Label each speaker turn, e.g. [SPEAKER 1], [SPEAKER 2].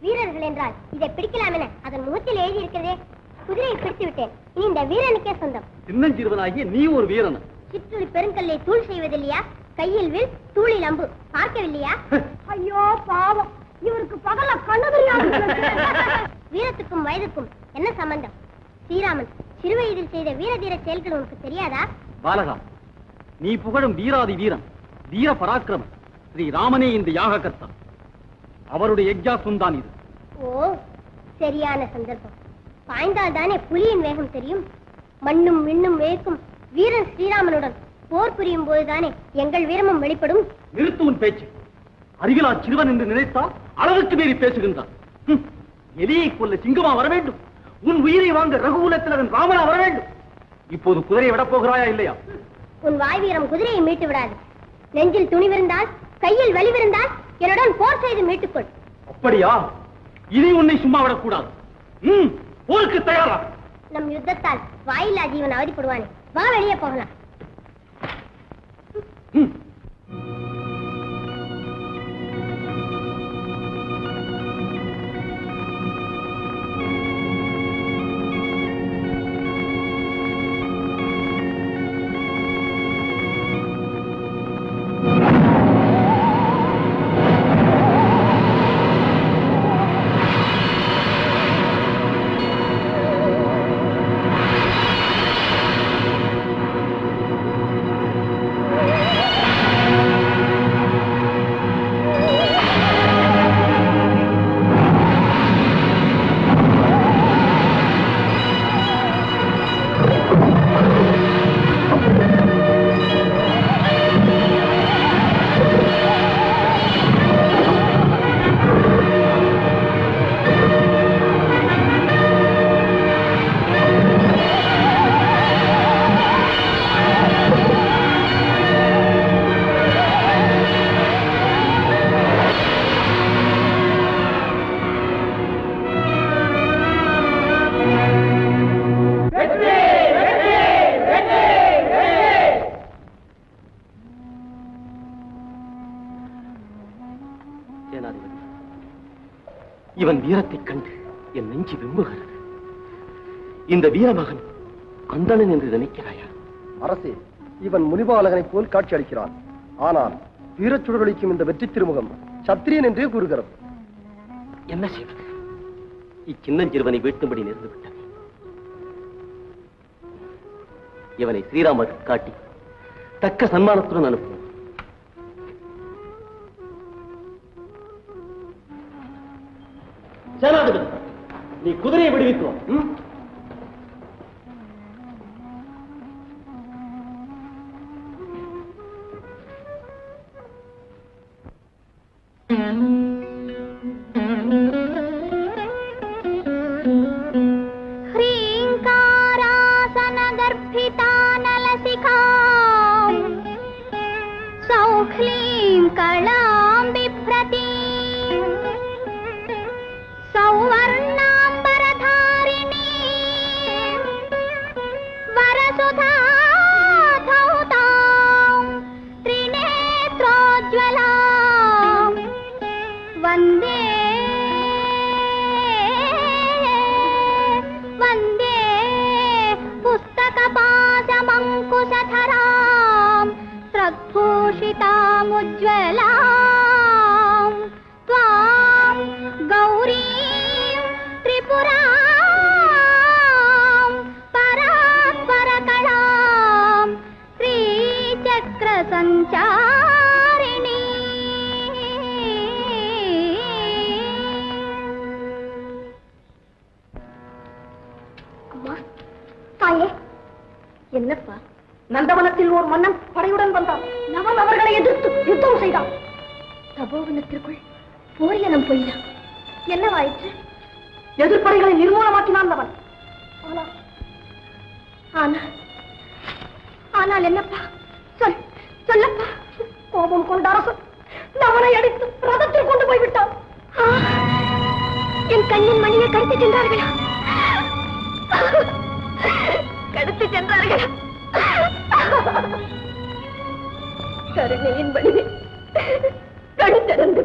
[SPEAKER 1] வீரர்கள் என்றால் இதை பிடிக்கலாம் என அதன் முகத்தில் எழுதி இருக்கிறதே. குதிரையை பிடித்து விட்டேன். இனி இந்த வீரனுக்கே சொந்தம்.
[SPEAKER 2] சின்னஞ்சிறுவனாகிய நீ ஒரு வீரன்.
[SPEAKER 1] சிற்றுளி பெருங்கல்லை தூள் செய்வதில்லையா? கையில் வில், தூளில் அம்பு. பார்க்கவில்லையா? ஐயோ பாவம், இவருக்கு பகல கண்ணதிரியாது. வீரத்துக்கும் வயதுக்கும் என்ன சம்பந்தம்? ஸ்ரீராமன் சிறு வயதில் செய்த வீர தீர செயல்கள் உனக்கு தெரியாதா?
[SPEAKER 2] பாலகா, நீ புகழும் வீராதி வீரன், வீர பராக்கிரமன் ஸ்ரீராமனே இந்த யாக கர்த்தா. அவருடைய யஜ்ஞாசம் தான் இது.
[SPEAKER 1] ஓ, சரியான சந்தர்ப்பம். பாய்ந்தால் தானே புலியின் வேகம் தெரியும். மண்ணும் விண்ணும் வேக்கும் வீரன் ஸ்ரீராமனுடன் போர் புரியும் போதுதானே எங்கள் வீரமும் வெளிப்படும்.
[SPEAKER 2] நிறுத்து உன் பேச்சு. அருகிலா சிறுவன் என்று நினைத்தால் அளவுக்கு மீறி பேசுகின்றான். எலியை கொல்ல சிங்கமா வர வேண்டும். உன் உயிரை வாங்க ரகுகுலத்திலகன் ராமனா வர வேண்டும். இப்போது குதிரையை விடப் போகிறாயா இல்லையா?
[SPEAKER 1] உன் வாய் வீரம் குதிரையை மீட்டு விடாது. நெஞ்சில் துணிவிருந்தால், கையில் வலிவிருந்தால் என்னுடன் போர் செய்து மீட்டுக்கொள்.
[SPEAKER 2] அப்படியா? இனி உன்னை சும்மா விடக்கூடாது. போருக்கு தயாரா?
[SPEAKER 1] நம் யுத்தத்தால் வாயில்லா ஜீவன் அவதிப்படுவானே. வா, வெளியே போகலாம்.
[SPEAKER 2] இவன் வீரத்தைக் கண்டு என் நெஞ்சு விம்முகிறது. இந்த வீரமகன் அந்தணன் என்று நினைக்கிறாயா?
[SPEAKER 3] அரசே, இவன் முனிபாலகனை போல் காட்சி அளிக்கிறான். ஆனால் வீரச்சுடரொலிக்கும் இந்த வெற்றி திருமுகம் சத்திரியன் என்றே கூறுகிறது.
[SPEAKER 2] என்ன செய்வது? இச்சின்னஞ்சிறுவனை வீட்டும்படி நேர்ந்து விட்டது. இவனை ஸ்ரீராமருக்கு காட்டி தக்க சன்மானத்துடன் அனுப்புவோம். சேனாதிபதி, நீ குதிரையை விடுவித்துவோம்.
[SPEAKER 1] சௌக்லீம் களாம் பிப்ரதி சௌவர்ணாம்பரதாரிணி வரசுதா தௌதாம் த்ரிநேத்ரோஜ்வலாம் வந்தே வந்தே புஸ்தகபாசமங்குசதராம் த்ரக்பூஷிதாமுஜ்வலாம் த்வாம் கௌரீம் திரிபுராம் பராத்பரகளாம் ஸ்ரீசக்கரசஞ்சாரிணி. அம்மா, தாயே, என்னப்பா? நந்தவனத்தில் ஒரு மன்னன் படையுடன் வந்தான். நவன் அவர்களை எதிர்த்து யுத்தம் செய்தான். தபோவனத்திற்குள் போரியனம் போயினான். என்னவாயிற்று? எதிர்ப்படைகளை நிர்மூலமாக்கினான் அவன். ஆனால் என்னப்பா? சொல்லப்பா. கோபம் கொண்ட அரசன் நவனை அடித்து ரதத்தில் கொண்டு போய்விட்டான். என் கண்ணின் மணியை கடத்தி சென்றார்களா? கடத்தி சென்றார்களா? கருணையின் வடிவில் கண் திறந்து